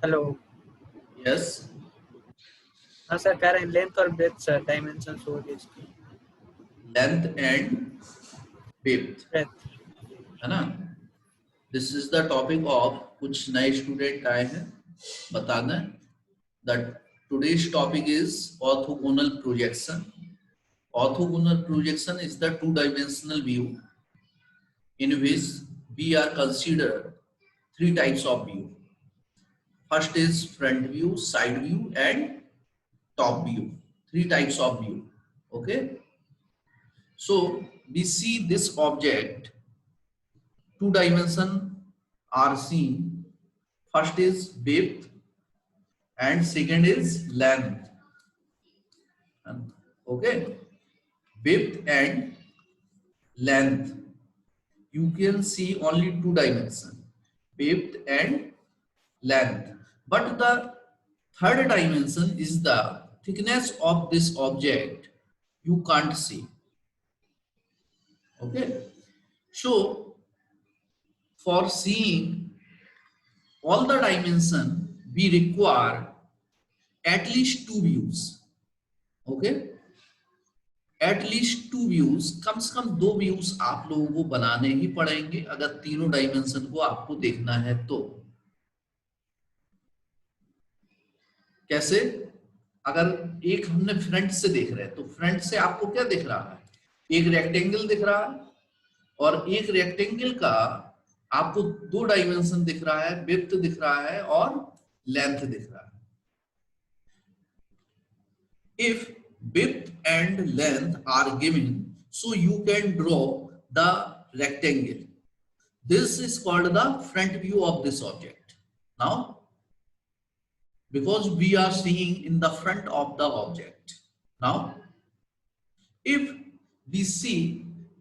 Hello. Yes, हाँ sir, कह रहे हैं लेंथ और ब्रेथ सर, डायमेंशन हो गई इसकी। Length and width, breadth. है ना। This is the topic of, कुछ नए स्टूडेंट आए हैं बताना that today's topic is orthogonal projection. Orthogonal projection is the two-dimensional view in which we are consider three types of view. First is front view, side view and top view. Three types of view. Okay, so we see this object, two dimension are seen. First is width and second is length. Okay, width and length, you can see only two dimension, width and length, but the third dimension is the thickness of this object, you can't see. Okay, so for seeing all the dimension we require at least two views. Okay, at least two views, कम से कम दो views आप लोगों को बनाने ही पड़ेंगे अगर तीनों डायमेंशन को आपको देखना है तो। कैसे? अगर एक हमने फ्रंट से देख रहे हैं तो फ्रंट से आपको क्या दिख रहा है? एक रेक्टेंगल दिख रहा है और एक रेक्टेंगल का आपको दो डायमेंशन दिख रहा है, विड्थ दिख रहा है और लेंथ दिख रहा है। If width and length are given, so you can draw the rectangle. This is called the front view of this object. Now, because we are seeing in the front of the object. Now, if we see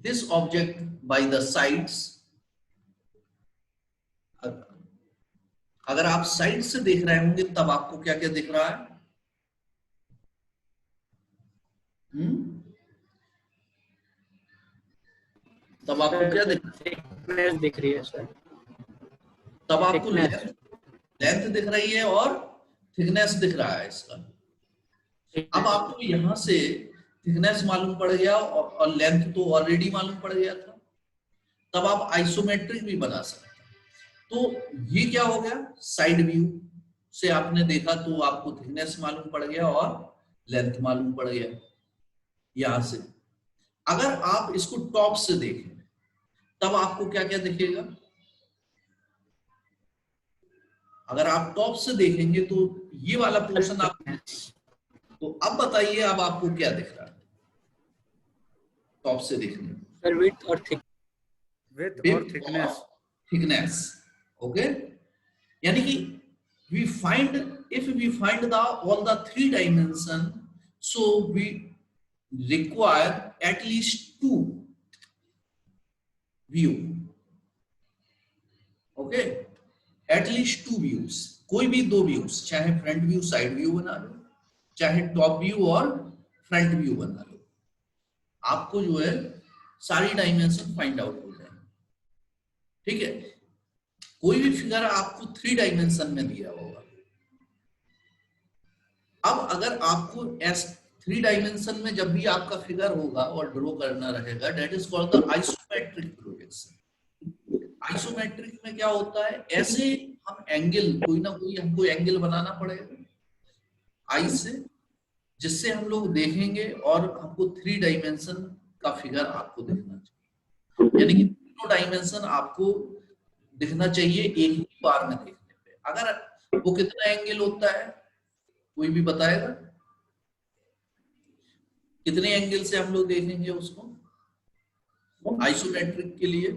this object by the sides, अगर आप side से देख रहे होंगे तब आपको क्या क्या दिख रहा है? तब आपको क्या दिख रही है सर? तब आपको लेंथ दिख रही है और थिकनेस दिख रहा है इसका। अब आपको यहां से थिकनेस मालूम पड़ गया और लेंथ तो ऑलरेडी मालूम पड़ गया था, तब आप आइसोमेट्रिक भी बना सकते हैं। तो ये क्या हो गया? साइड व्यू से आपने देखा तो आपको थिकनेस मालूम पड़ गया और लेंथ मालूम पड़ गया यहां से। अगर आप इसको टॉप से देखें तब आपको क्या क्या दिखेगा? अगर आप टॉप से देखेंगे तो ये वाला पोर्शन आप, तो अब बताइए अब आपको क्या दिख रहा है टॉप से देखने में? सर विड्थ और थिकनेस। ओके, यानी कि we find, if we find the all the three dimension, so we require at least two view. Okay, at least two views, कोई भी दो व्यूज, चाहे फ्रंट व्यू साइड व्यू बना लो, चाहे top view और front view बना लो, आपको जो है सारी डायमेंशन फाइंड आउट हो जाए। ठीक है, कोई भी फिगर आपको थ्री डायमेंशन में दिया होगा। अब अगर आपको थ्री डायमेंशन में जब भी आपका फिगर होगा और ड्रॉ करना रहेगा, that is called the isometric projection. Isometric में क्या होता है, ऐसे हम एंगल, कोई ना कोई हमको एंगल बनाना पड़ेगा आई से, जिससे हम लोग देखेंगे और हमको थ्री डायमेंशन का फिगर आपको दिखना चाहिए। यानी कि तीनों डायमेंशन आपको दिखना चाहिए एक ही बार में देखने पे। अगर वो कितना एंगल होता है कोई भी बताएगा? कितने एंगल से हम लोग देखेंगे उसको आइसोमेट्रिक के लिए?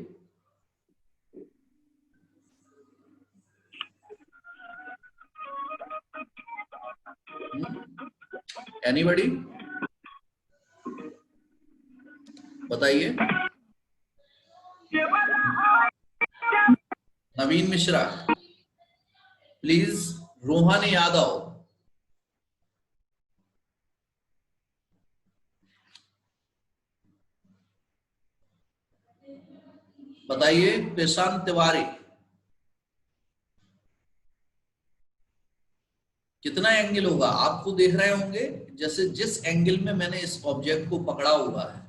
एनीबॉडी बताइए। नवीन मिश्रा, प्लीज। रोहन यादव, बताइए। प्रशांत तिवारी, कितना एंगल होगा आपको देख रहे होंगे, जैसे जिस एंगल में मैंने इस ऑब्जेक्ट को पकड़ा हुआ है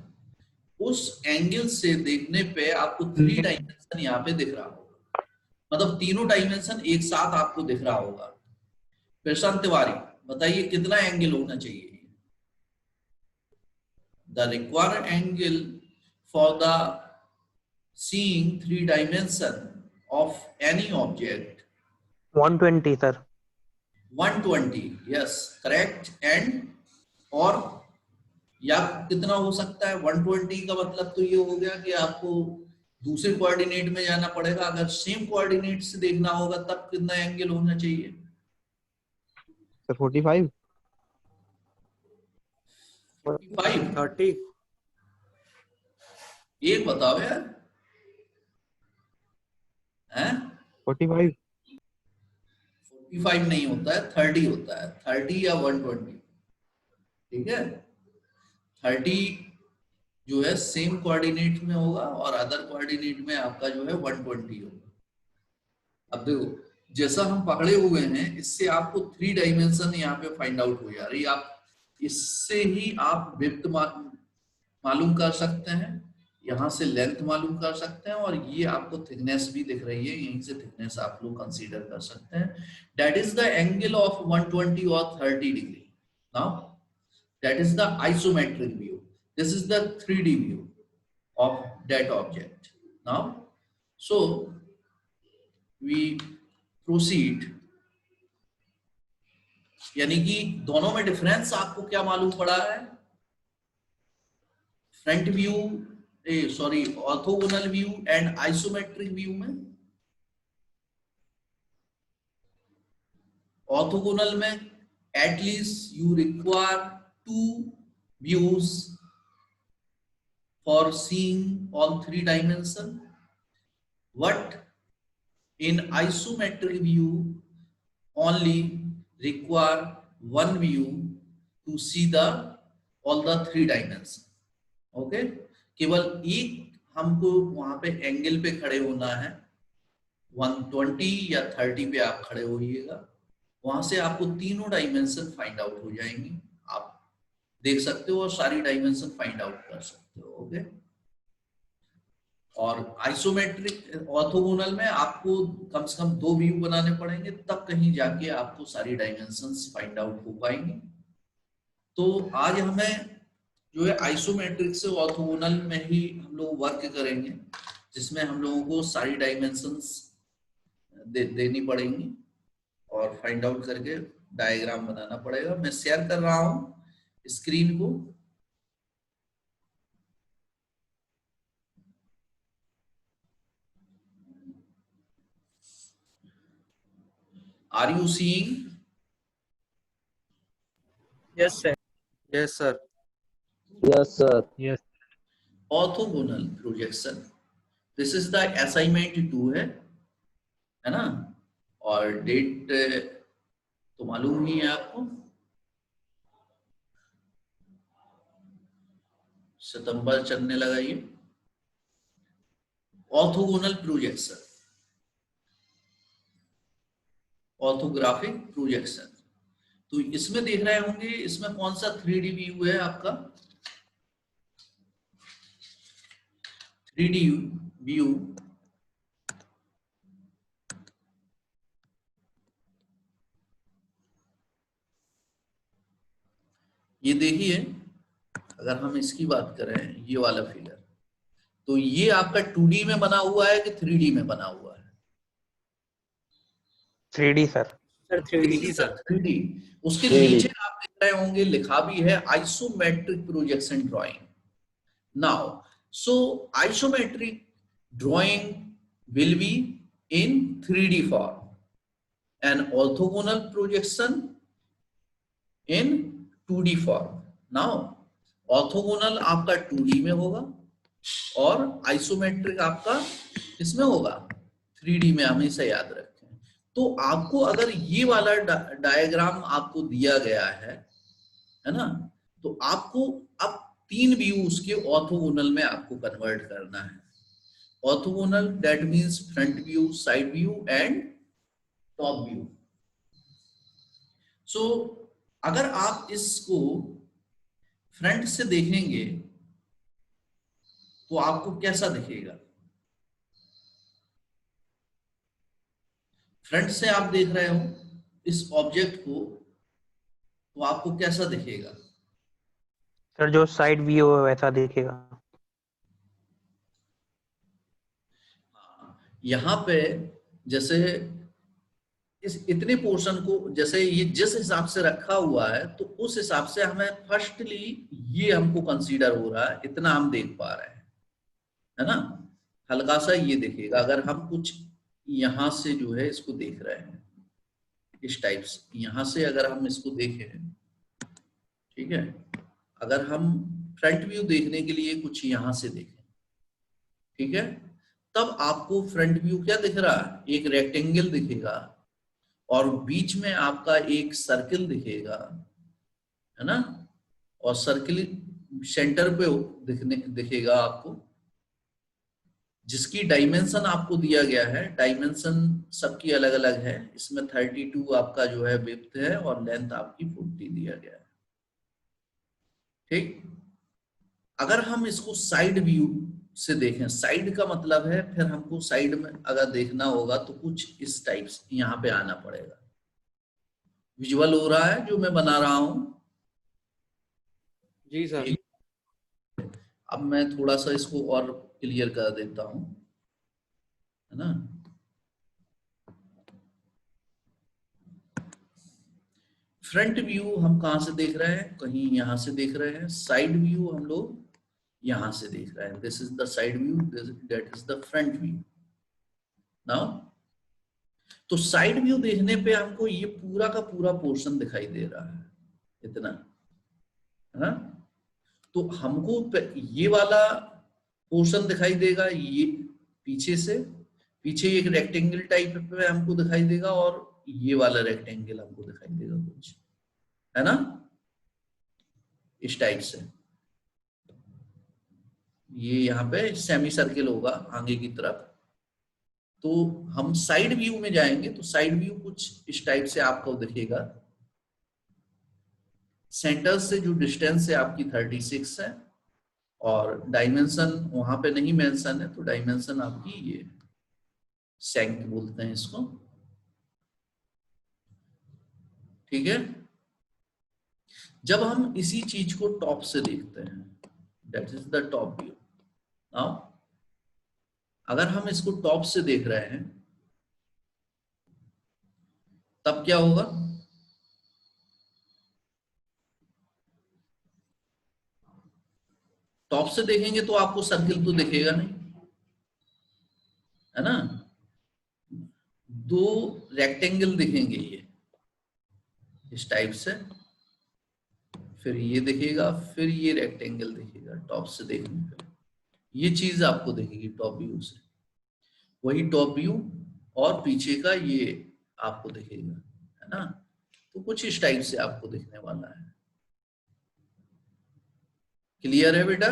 उस एंगल से देखने पे आपको 3 डायमेंशन यहाँ पे दिख रहा होगा, मतलब तीनों डायमेंशन एक साथ आपको दिख रहा होगा। प्रशांत तिवारी बताइए कितना एंगल होना चाहिए? The required angle for the seeing 3 dimension of any object 120 sir. 120, yes correct। and और या कितना हो सकता है 120 का मतलब तो ये हो गया कि आपको दूसरे कोऑर्डिनेट में जाना पड़ेगा, अगर सेम कोऑर्डिनेट से देखना होगा तब कितना एंगल होना चाहिए? Sir 45. 45। 30। एक बताओ यार, हैं? 45. 45 नहीं होता है, 30 होता है, 30 या 120, ठीक है। 30 जो है सेम कोऑर्डिनेट में होगा और अदर कोऑर्डिनेट में आपका जो है 120 होगा। अब देखो जैसा हम पकड़े हुए हैं इससे आपको 3 डायमेंशन यहाँ पे फाइंड आउट हो जा रही है, आप इससे ही आप विड्थ मालूम कर सकते हैं, यहाँ से लेंथ मालूम कर सकते हैं और ये आपको थिकनेस भी दिख रही है, यहीं से थिकनेस आप लोग कंसीडर कर सकते हैं। That is the angle of 120 और 30 degree. Now that is the isometric view, this is the 3D view of that object. Now so we proceed, यानी कि दोनों में डिफरेंस आपको क्या मालूम पड़ा है? Front view sorry orthogonal view and isometric view में, ऑर्थोगोनल में at least you require 2 views for seeing all 3 dimension, but in isometric view only require 1 view to see the all the 3 dimension। Okay, केवल एक हमको वहां पे angle पे खड़े होना है, 120 या 30 पे आप खड़े होइएगा, वहां से आपको तीनों डायमेंशन फाइंड आउट हो जाएंगी, आप देख सकते हो और सारी डायमेंशन फाइंड आउट कर सकते हो। ओके, और आइसोमेट्रिक ऑर्थोगोनल में आपको कम से कम 2 व्यू बनाने पड़ेंगे, तब कहीं जाके आपको सारी डायमेंशंस फाइंड आउट हो पाएंगी। तो आज हमें जो है आइसोमेट्रिक से ऑर्थोगोनल में ही हम लोग वर्क करेंगे, जिसमें हम लोगों को सारी डायमेंशंस देनी पड़ेंगी और फाइंड आउट करके डायग्राम बनाना पड़ेगा। मैं शेयर कर रहा हूं स्क्रीन को। Are you seeing? Yes sir। Yes sir. Yes, sir. Yes. Orthogonal projection, this is the assignment 2 है ना, और डेट तो मालूम ही है आपको, सितंबर चलने लगा ये। ऑर्थोगोनल प्रोजेक्शन, ऑर्थोग्राफिक प्रोजेक्शन, तो इसमें देख रहे होंगे इसमें कौन सा 3D व्यू है आपका? 3D व्यू ये देखिए, अगर हम इसकी बात करें ये वाला फिगर, तो ये आपका 2D में बना हुआ है कि 3D में बना हुआ है? 3D sir. Sir 3D sir. 3D। उसके 3D। नीचे आप देख रहे होंगे लिखा भी है isometric projection drawing. Now so isometric drawing will be in 3D form and orthogonal projection in 2D form. Now orthogonal आपका 2D में होगा और आइसोमेट्रिक आपका इसमें होगा 3D में, हमेशा याद रखें। तो आपको अगर ये वाला डायग्राम आपको दिया गया है ना, तो आपको अब 3 व्यू उसके ऑर्थोगोनल में आपको कन्वर्ट करना है। Orthogonal that means front view, side view and top view. So अगर आप इसको फ्रंट से देखेंगे तो आपको कैसा दिखेगा? फ्रंट से आप देख रहे हो इस ऑब्जेक्ट को तो आपको कैसा दिखेगा? सर जो साइड व्यू है वैसा दिखेगा। यहाँ पे जैसे इस इतने पोर्शन को जैसे ये जिस हिसाब से रखा हुआ है तो उस हिसाब से हमें फर्स्टली ये हमको कंसीडर हो रहा है, इतना हम देख पा रहे हैं, है ना? हल्का सा ये दिखेगा अगर हम कुछ यहां से जो है इसको देख रहे हैं इस टाइप से, यहां से अगर हम इसको देखें, ठीक है, अगर हम फ्रंट व्यू देखने के लिए कुछ यहां से देखें, ठीक है, तब आपको फ्रंट व्यू क्या दिख रहा है? एक रेक्टेंगल दिखेगा और बीच में आपका एक सर्किल दिखेगा, है ना? और सर्किल सेंटर पे दिखेगा आपको, जिसकी डायमेंशन आपको दिया गया है। डायमेंशन सबकी अलग अलग है, इसमें 32 आपका जो है विड्थ है और लेंथ आपकी 40 दिया गया है, ठीक। अगर हम इसको साइड व्यू से देखें, साइड का मतलब है फिर हमको साइड में अगर देखना होगा तो कुछ इस टाइप से यहाँ पे आना पड़ेगा। विजुअल हो रहा है जो मैं बना रहा हूं? जी सर। अब मैं थोड़ा सा इसको और क्लियर कर देता हूं, है ना? फ्रंट व्यू हम कहां से देख रहे हैं? कहीं यहां से देख रहे हैं। साइड व्यू हम लोग यहां से देख रहे हैं। This is the side view, that is the front view. Now तो साइड व्यू देखने पे हमको ये पूरा का पूरा पोर्शन दिखाई दे रहा है, इतना, है ना? तो हमको ये वाला पोर्शन दिखाई देगा, ये पीछे से, पीछे एक रेक्टेंगल टाइप पे हमको दिखाई देगा और ये वाला रेक्टेंगल हमको दिखाई देगा कुछ, है ना? इस टाइप से ये यहाँ पे सेमी सर्किल होगा आगे की तरफ। तो हम साइड व्यू में जाएंगे तो साइड व्यू कुछ इस टाइप से आपको दिखेगा। सेंटर से जो डिस्टेंस है आपकी 36 है और डायमेंशन वहां पे नहीं मेंशन है, तो डायमेंशन आपकी ये सेंक बोलते हैं इसको, ठीक है। जब हम इसी चीज को टॉप से देखते हैं, that is the top view. Now अगर हम इसको टॉप से देख रहे हैं तब क्या होगा? टॉप से देखेंगे तो आपको सर्किल तो दिखेगा नहीं, है ना? दो रेक्टेंगल दिखेंगे ये इस टाइप से, फिर ये दिखेगा, फिर ये रेक्टेंगल दिखेगा टॉप से देखने पे। ये चीज आपको दिखेगी टॉप व्यू से। वही टॉप व्यू और पीछे का ये आपको दिखेगा, है ना? तो कुछ इस टाइप से आपको दिखने वाला है। क्लियर है बेटा?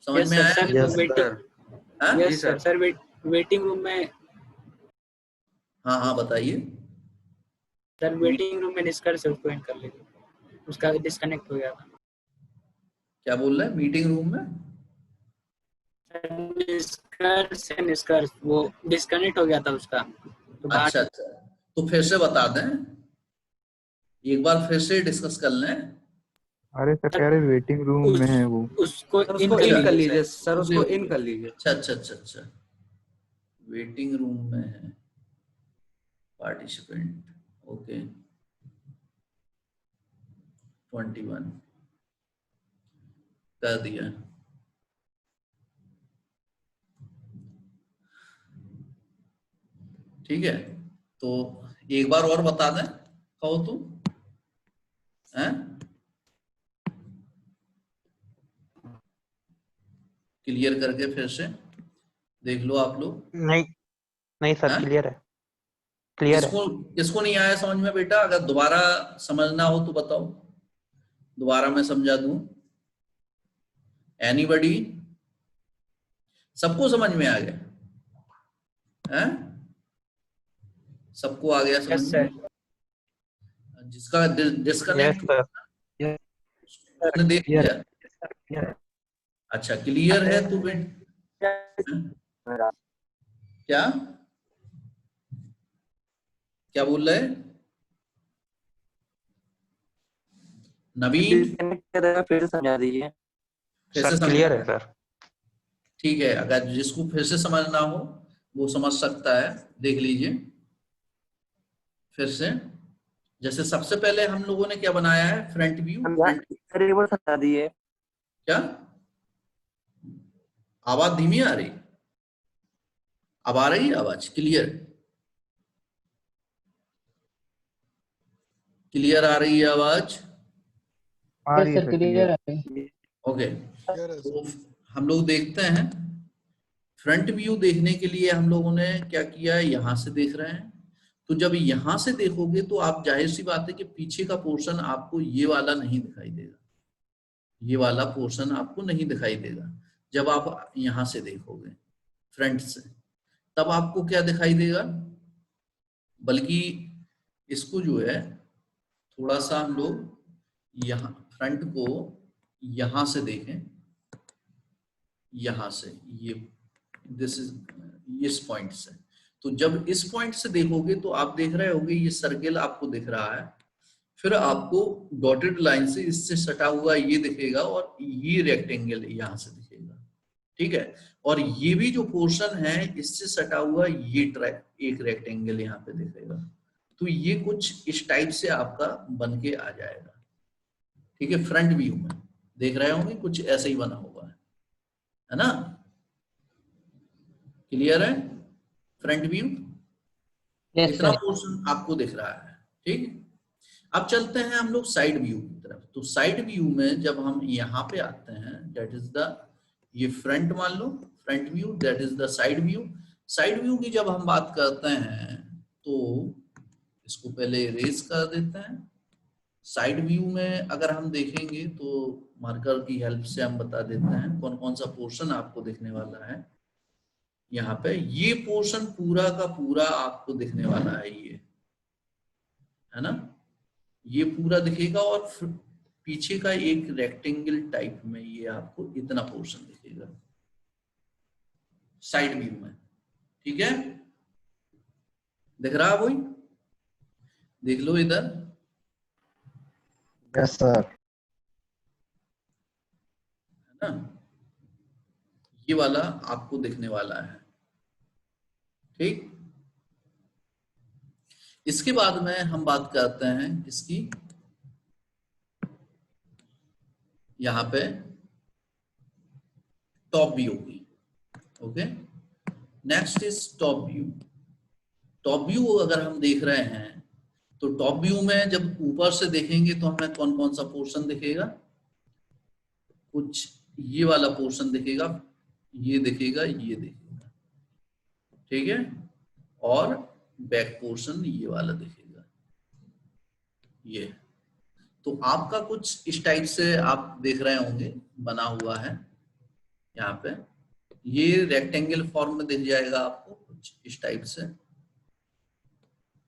समझ में आया? Yes, हाँ? Yes sir. Sir waiting room में, हाँ हाँ बताइए। सर वेटिंग रूम में निष्कर्ष उसको एंड कर लेंगे, उसका डिस्कनेक्ट हो गया था। क्या बोल रहे हैं? मीटिंग रूम में निष्कर्ष वो डिस्कनेक्ट हो गया था उसका, तो अच्छा अच्छा, तो फिर से बता दें, एक बार फिर से डिस्कस कर लें। अरे सर कह रहे वेटिंग रूम में है वो। उसको सर, इन उसको इन कर लीजिए सर, उसको इन कर लीजिए। अच्छा अच्छा अच्छा अच्छा, वेटिंग रूम में है पार्टिसिपेंट, ओके 21 कर दिया। ठीक है, तो एक बार और बता दें, कहो तुम, हैं? क्लियर करके फिर से देख लो आप लोग। नहीं नहीं सर, हैं? क्लियर है, क्लियर है। किसको नहीं आया समझ में बेटा? अगर दोबारा समझना हो तो बताओ, दोबारा मैं समझा दूं। एनीबडी? सबको समझ में आ गया? हैं? सबको आ गया समझ यस में? सर। जिसका यस डिस्कनेक्ट सर उसने देख लिया। यस अच्छा क्लियर है तो क्या क्या बोल रहे हैं नवीन? डिस्कनेक्ट कर रहा है, फिर से समझा दीजिए। फिर सर से क्लियर है समझना सर। ठीक है, अगर जिसको फिर से समझना हो वो समझ सकता है, देख लीजिए फिर से। जैसे सबसे पहले हम लोगों ने क्या बनाया है, फ्रंट व्यू। फ्रंट सर एक बार समझा दीजिए। क्या आवाज धीमी आ रही? अब आ रही है आवाज क्लियर? क्लियर आ रही है आवाज? आ रही है सर सर क्लियर क्लियर। है। ओके, तो हम लोग देखते हैं फ्रंट व्यू देखने के लिए हम लोगों ने क्या किया है, यहां से देख रहे हैं। तो जब यहां से देखोगे तो आप जाहिर सी बात है कि पीछे का पोर्शन आपको ये वाला नहीं दिखाई देगा, ये वाला पोर्शन आपको नहीं दिखाई देगा। जब आप यहां से देखोगे फ्रंट से, तब आपको क्या दिखाई देगा, बल्कि इसको जो है थोड़ा सा हम लोग यहाँ फ्रंट को यहां से देखें, यहां से ये दिस इज इस पॉइंट से। तो जब इस पॉइंट से देखोगे तो आप देख रहे होगे ये सर्किल आपको दिख रहा है, फिर आपको डॉटेड लाइन से इससे सटा हुआ ये दिखेगा और ये रेक्टेंगल यहां से दिखेगा, ठीक है। और ये भी जो पोर्शन है इससे सटा हुआ ये ट्रैक एक रेक्टेंगल यहाँ पे दिखेगा। तो ये कुछ इस टाइप से आपका बन के आ जाएगा, ठीक है। फ्रंट व्यू में देख रहे होंगे कुछ ऐसा ही बना हुआ है ना? क्लियर है? फ्रंट व्यू यस इतना सर। पोर्शन आपको दिख रहा है, ठीक। अब चलते हैं हम लोग साइड व्यू की तरफ। तो साइड व्यू में जब हम यहाँ पे आते हैं, दैट इज द ये फ्रंट मान लो front view, that is the side view. Side view की जब हम बात करते हैं तो इसको पहले इरेज कर देते हैं। साइड व्यू में अगर हम देखेंगे तो मार्कर की हेल्प से हम बता देते हैं कौन कौन सा पोर्शन आपको दिखने वाला है। यहाँ पे ये पोर्शन पूरा का पूरा आपको दिखने वाला है, ये है ना, ये पूरा दिखेगा। और पीछे का एक रेक्टेंगल टाइप में ये आपको इतना पोर्शन दिखेगा साइड व्यू में, ठीक है। दिख रहा कोई? देख लो इधर। Yes sir. है ना, ये वाला आपको दिखने वाला है, ठीक। इसके बाद में हम बात करते हैं इसकी, यहां पे टॉप व्यू की। Okay, next is top view. Top view अगर हम देख रहे हैं तो टॉप व्यू में जब ऊपर से देखेंगे तो हमें कौन कौन सा पोर्शन दिखेगा, कुछ ये वाला पोर्शन दिखेगा, ये दिखेगा, ये दिखेगा, ठीक है। और बैक पोर्शन ये वाला दिखेगा, ये। तो आपका कुछ इस टाइप से आप देख रहे होंगे बना हुआ है यहाँ पे, ये रेक्टेंगल फॉर्म में दिख जाएगा आपको कुछ इस टाइप से,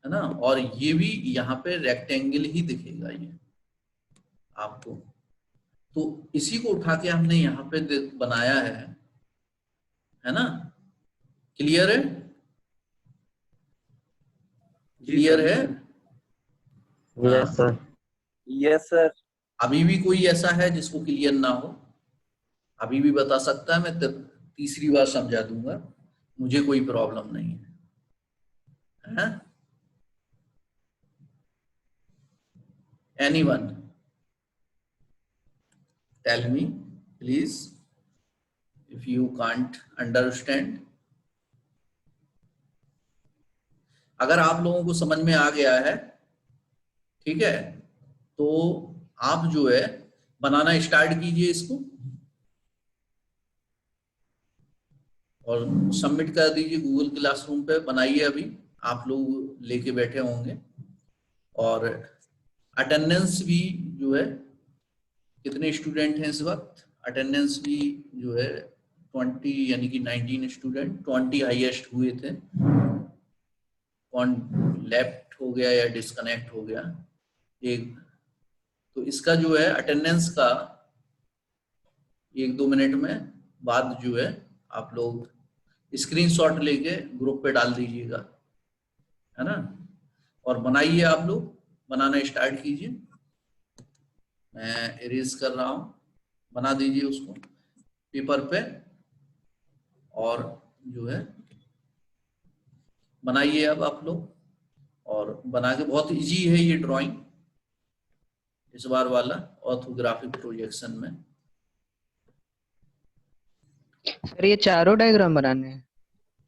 है ना। और ये भी यहाँ पे रेक्टेंगल ही दिखेगा ये आपको। तो इसी को उठा के हमने यहाँ पे बनाया है ना। क्लियर है? क्लियर है? Yes sir. Yes sir. अभी भी कोई ऐसा है जिसको क्लियर ना हो? अभी भी बता सकता है, मैं तीसरी बार समझा दूंगा, मुझे कोई प्रॉब्लम नहीं है। Anyone tell me please if you can't understand। अगर आप लोगों को समझ में आ गया है, ठीक है, तो आप जो है बनाना स्टार्ट कीजिए इसको और सबमिट कर दीजिए गूगल क्लासरूम पे। बनाइए, अभी आप लोग लेके बैठे होंगे। और अटेंडेंस भी जो है, कितने स्टूडेंट हैं इस वक्त, अटेंडेंस भी जो है 20 यानी कि 19 स्टूडेंट, 20 हाईएस्ट हुए थे। कौन लेफ्ट हो गया या डिस्कनेक्ट हो गया एक तो इसका जो है अटेंडेंस का 1-2 मिनट में बाद जो है आप लोग स्क्रीनशॉट लेके ग्रुप पे डाल दीजिएगा, है ना। और बनाइए, आप लोग बनाना स्टार्ट कीजिए। मैं इरेज कर रहा हूं, बना दीजिए उसको पेपर पे और जो है बनाइए अब आप लोग। और बना के, बहुत इजी है ये ड्राइंग इस बार वाला ऑर्थोग्राफिक प्रोजेक्शन में। सर ये चारों डायग्राम बनाने हैं?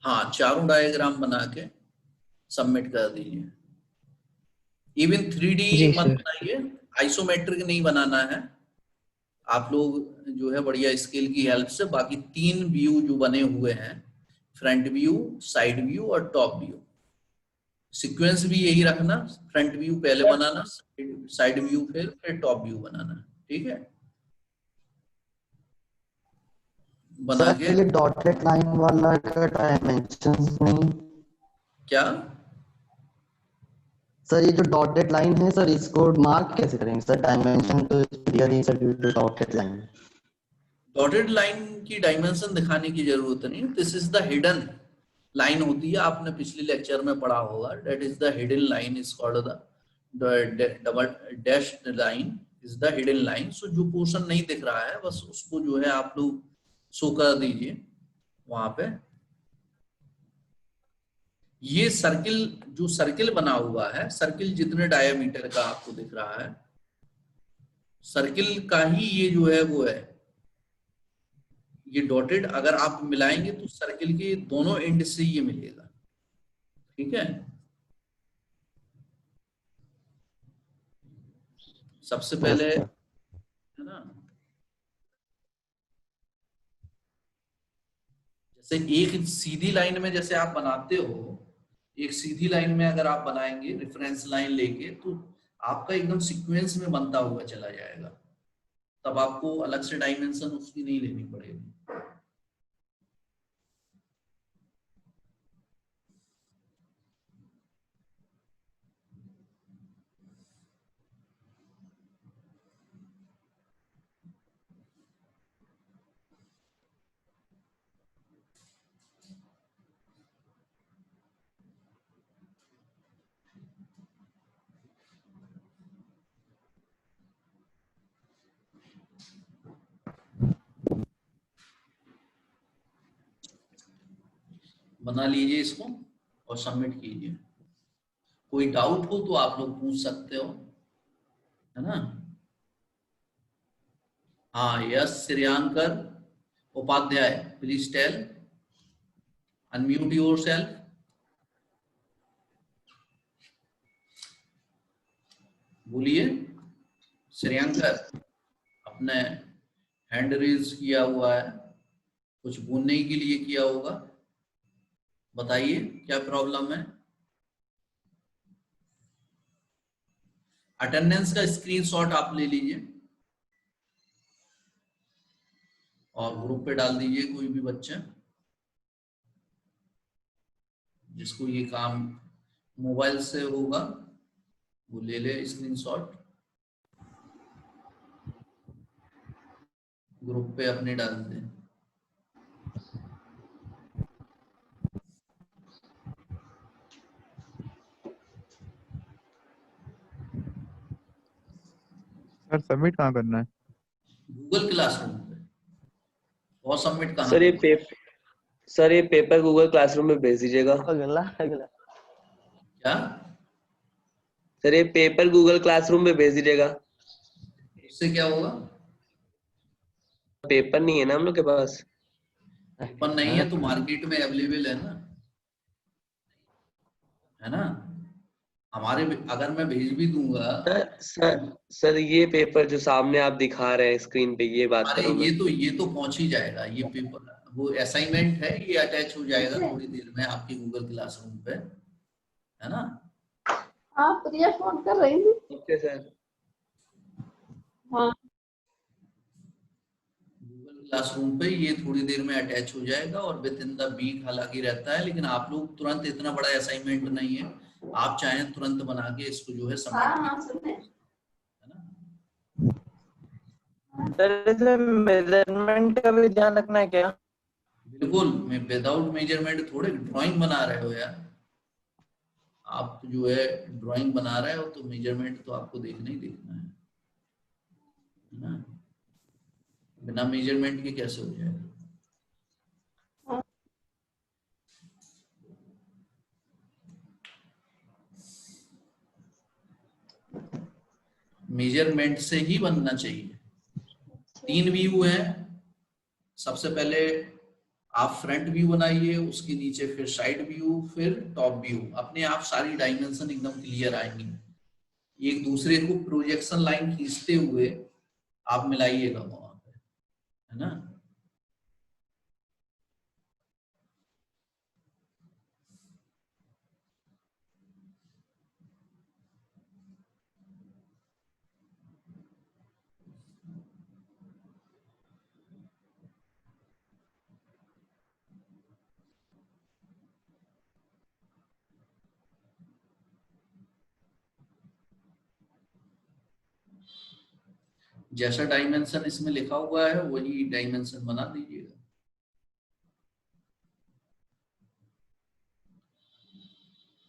हाँ, चारों डायग्राम बना के सबमिट कर दीजिए। इवन 3D जी मत सर। बनाइए, आइसोमेट्रिक नहीं बनाना है आप लोग जो है बढ़िया स्केल की हेल्प से। बाकी 3 व्यू जो बने हुए हैं, फ्रंट व्यू, साइड व्यू और टॉप व्यू, सीक्वेंस भी यही रखना, फ्रंट व्यू पहले बनाना, साइड व्यू फिर टॉप व्यू बनाना, ठीक है। बना के ये डॉटेड लाइन वाला का डायमेंशंस नहीं, क्या सर ये जो डॉटेड लाइन है सर इसको मार्क कैसे करेंगे सर? डायमेंशन तो क्लियर ही sir, dotted line. Dotted line की डायमेंशन दिखाने की जरूरत नहीं, this is the hidden line होती है, आपने पिछले लेक्चर में पढ़ा होगा। That is the hidden line, is called the double dashed line is the hidden line. So जो पोर्शन नहीं दिख रहा है बस उसको जो है आप लोग शो कर दीजिए वहां पे। ये सर्किल, जो सर्किल बना हुआ है, सर्किल जितने डायमीटर का आपको दिख रहा है, सर्किल का ही ये जो है वो है ये डॉटेड। अगर आप मिलाएंगे तो सर्किल के दोनों एंड से ये मिलेगा, ठीक है। सबसे पहले है ना, जैसे एक सीधी लाइन में जैसे आप बनाते हो, एक सीधी लाइन में अगर आप बनाएंगे रेफरेंस लाइन लेके तो आपका एकदम सीक्वेंस में बनता हुआ चला जाएगा, तब आपको अलग से डायमेंशन उसकी नहीं लेनी पड़ेगी। बना लीजिए इसको और सबमिट कीजिए। कोई डाउट हो तो आप लोग पूछ सकते हो, है ना। हाँ, yes Shreyankar Upadhyay, please tell, unmute yourself. बोलिए श्रेयांकर, अपने हैंड रेज किया हुआ है, कुछ बोलने के लिए किया होगा, बताइए क्या प्रॉब्लम है। अटेंडेंस का स्क्रीनशॉट आप ले लीजिए और ग्रुप पे डाल दीजिए। कोई भी बच्चा जिसको ये काम मोबाइल से होगा वो ले ले स्क्रीनशॉट, ग्रुप पे अपने डाल दे। सर सबमिट कहाँ करना है? गूगल क्लासरूम पे। और सबमिट कहाँ? सर ये पेपर गूगल क्लासरूम में भेज दीजिएगा। अगला क्या सर ये पेपर गूगल क्लासरूम में भेज दीजिएगा। उससे क्या होगा? पेपर नहीं है ना हम लोग के पास। पेपर नहीं है तो मार्केट में अवेलेबल है ना। हमारे अगर मैं भेज भी दूंगा। सर ये पेपर जो सामने आप दिखा रहे हैं स्क्रीन पे, ये बात अरे करो मैं। ये तो पहुंच ही जाएगा। ये पेपर वो असाइनमेंट है, ये अटैच हो जाएगा थोड़ी देर में आपके गूगल क्लासरूम पे, है ना। हाँ, प्रिया फोन कर रही थी। Okay sir. हाँ, गूगल क्लासरूम पे ये थोड़ी देर में अटैच हो जाएगा और विद इन द वीक हालांकि रहता है, लेकिन आप लोग तुरंत, इतना बड़ा असाइनमेंट नहीं है, आप चाहें तुरंत बना के इसको जो है सबमिट हाँ, सुने। सर इसमें मेजरमेंट का भी ध्यान रखना है क्या? बिल्कुल, मैं विदाउट मेजरमेंट थोड़े ड्राइंग बना रहे हो यार। आप जो है ड्राइंग बना रहे हो तो मेजरमेंट तो आपको देखना ही देखना है ना। बिना मेजरमेंट के कैसे हो जाएगा? मेजरमेंट से ही बनना चाहिए। 3 व्यू है। सबसे पहले आप फ्रंट व्यू बनाइए, उसके नीचे फिर साइड व्यू, फिर टॉप व्यू। अपने आप सारी डायमेंशन एकदम क्लियर आएंगी। एक दूसरे को प्रोजेक्शन लाइन खींचते हुए आप मिलाइएगा वहां पे, है ना। जैसा डायमेंशन इसमें लिखा हुआ है वही डायमेंशन बना दीजिएगा।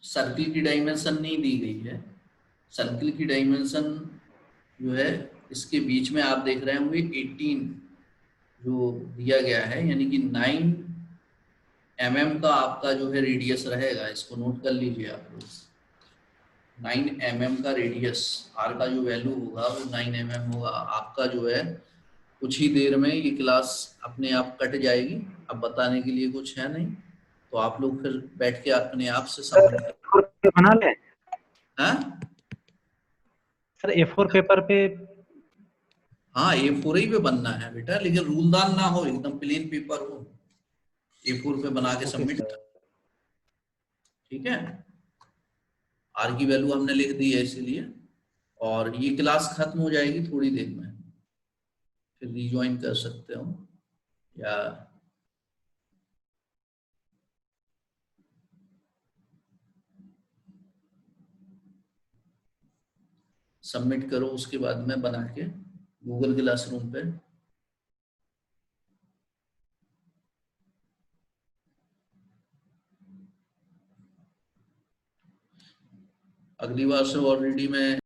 सर्किल की डायमेंशन नहीं दी गई है। सर्किल की डायमेंशन जो है इसके बीच में आप देख रहे होंगे 18 जो दिया गया है, यानी कि 9 mm का आपका जो है रेडियस रहेगा। इसको नोट कर लीजिए आप लोग। 9 mm का रेडियस, आर का जो वैल्यू होगा वो 9 mm होगा। आपका जो है कुछ ही देर में ये क्लास अपने आप कट जाएगी। अब बताने के लिए कुछ है नहीं, तो आप लोग फिर बैठ के अपने आप से समझ बना ले हाँ सर A4 पेपर पे। हाँ, A4 ही पे बनना है बेटा, लेकिन रूलदान ना हो, एकदम प्लेन पेपर हो। A4 पे बना के सबमिट, ठीक है। आर की वैल्यू हमने लिख दी है इसीलिए। और ये क्लास खत्म हो जाएगी थोड़ी देर में, फिर रिज्वाइन कर सकते हो या सबमिट करो। उसके बाद में बना के गूगल क्लासरूम पे अगली बार से ऑलरेडी मैं